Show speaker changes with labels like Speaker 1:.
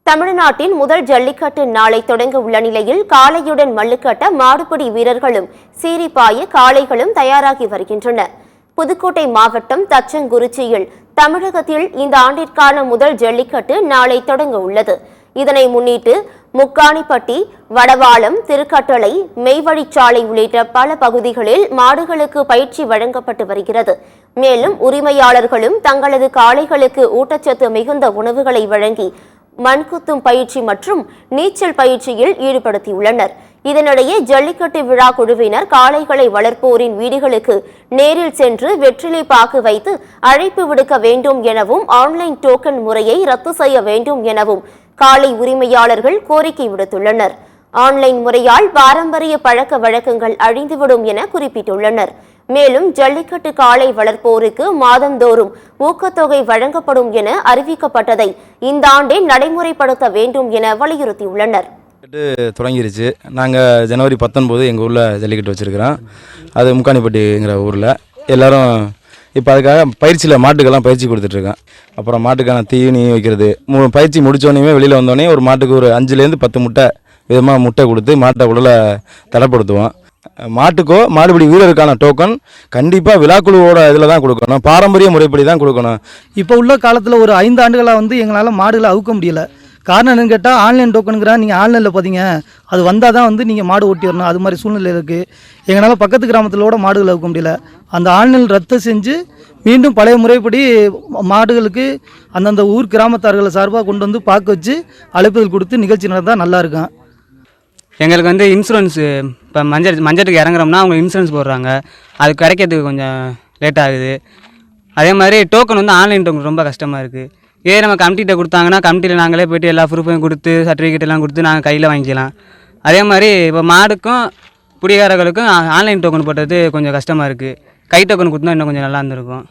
Speaker 1: தமிழ்நாட்டின் முதல் ஜல்லிக்கட்டு நாளை தொடங்க உள்ள நிலையில் காளையுடன் மல்லுக்கட்ட மாடுபிடி வீரர்களும் சீரிப்பாய காளைகளும் தயாராகி வருகின்றன. புதுக்கோட்டை மாவட்டம் தச்சங்குறிச்சியில் தமிழகத்தில் இந்த ஆண்டிற்கான முதல் ஜல்லிக்கட்டு நாளை தொடங்க உள்ளது. இதனை முன்னிட்டு முக்காணிப்பட்டி, வடவாளம், திருக்கட்டளை, மெய்வழிச்சாலை உள்ளிட்ட பல பகுதிகளில் மாடுகளுக்கு பயிற்சி வழங்கப்பட்டு வருகிறது. மேலும் உரிமையாளர்களும் தங்களது காளைகளுக்கு ஊட்டச்சத்து மிகுந்த உணவுகளை வழங்கி மண்குத்தும் பயிற்சி மற்றும் நீச்சல் பயிற்சியில் ஈடுபடுத்தியுள்ளனர். இதனிடையே ஜல்லிக்கட்டு விழா குழுவினர் காளைகளை வளர்ப்போரின் வீடுகளுக்கு நேரில் சென்று வெற்றிலை பாக்கு வைத்து அழைப்பு விடுக்க வேண்டும் எனவும் ஆன்லைன் டோக்கன் முறையை ரத்து செய்ய வேண்டும் எனவும் காளை உரிமையாளர்கள் கோரிக்கை விடுத்துள்ளனர். ஆன்லைன் முறையால் பாரம்பரிய பழக்க வழக்கங்கள் அழிந்துவிடும் என குறிப்பிட்டுள்ளனர். மேலும் ஜல்லிக்கட்டு காளை வளர்ப்போருக்கு மாதந்தோறும் ஊக்கத்தொகை வழங்கப்படும் என அறிவிக்கப்பட்டதை இந்த ஆண்டே நடைமுறைப்படுத்த வேண்டும் என வலியுறுத்தியுள்ளனர்.
Speaker 2: தொடங்கிருச்சு. நாங்கள் ஜனவரி 19 எங்கள் ஊரில் ஜல்லிக்கட்டு வச்சுருக்கிறோம். அது முக்காணிப்பட்டிங்கிற ஊரில் எல்லோரும் இப்போ அதுக்காக பயிற்சியில் மாட்டுக்கெல்லாம் பயிற்சி கொடுத்துட்ருக்கேன். அப்புறம் மாட்டுக்கான தீனி வைக்கிறது பயிற்சி முடித்தோடனே வெளியில் வந்தோடனே ஒரு மாட்டுக்கு ஒரு 5லேருந்து 10 முட்டை விதமாக முட்டை கொடுத்து மாட்டை உடலை தடைப்படுத்துவோம். மாட்டுக்கோ மாடுபிடி வீரருக்கான டோக்கன் கண்டிப்பாக விழாக்குழுவோட இதில் தான் கொடுக்கணும், பாரம்பரிய முறைப்படி தான் கொடுக்கணும்.
Speaker 3: இப்போ உள்ள காலத்தில் ஒரு 5 ஆண்டுகளாக எங்களால் மாடுகளை அவுக்க முடியல. காரணம் என்னன்னு கேட்டால் ஆன்லைன் டோக்கனுங்கிறா நீங்கள் ஆன்லைனில் பார்த்தீங்க அது வந்தால் தான் நீங்கள் மாடு ஓட்டி வரணும். அது மாதிரி சூழ்நிலை இருக்குது. எங்களால் பக்கத்து கிராமத்திலோட மாடுகளை அவுக்க முடியல. அந்த ஆன்லைன் ரத்து செஞ்சு மீண்டும் பழைய முறைப்படி மாடுகளுக்கு அந்தந்த ஊர் கிராமத்தார்களை சார்பாக கொண்டு வந்து பார்க்க வச்சு அழைப்புதல் கொடுத்து நிகழ்ச்சி நடந்தால் நல்லாயிருக்கும்.
Speaker 4: எங்களுக்கு இன்சூரன்ஸு இப்போ மஞ்சட்டுக்கு இறங்குறோம்னா அவங்க இன்சூரன்ஸ் போடுறாங்க. அது கிடைக்கிறதுக்கு கொஞ்சம் லேட் ஆகுது. அதே மாதிரி டோக்கன் ஆன்லைன் டோக்கன் ரொம்ப கஷ்டமாக இருக்குது. இதே நம்ம கமிட்டிகிட்ட கொடுத்தாங்கன்னா கமிட்டியில் நாங்களே போய்ட்டு எல்லா ப்ரூஃபையும் கொடுத்து சர்டிஃபிகேட் எல்லாம் கொடுத்து நாங்கள் கையில் வாங்கிக்கலாம். அதே மாதிரி இப்போ மாடுக்கும் குடிகாரர்களுக்கும் ஆன்லைன் டோக்கன் போட்டது கொஞ்சம் கஷ்டமாக இருக்குது. கை டோக்கன் கொடுத்தா இன்னும் கொஞ்சம் நல்லா இருந்திருக்கும்.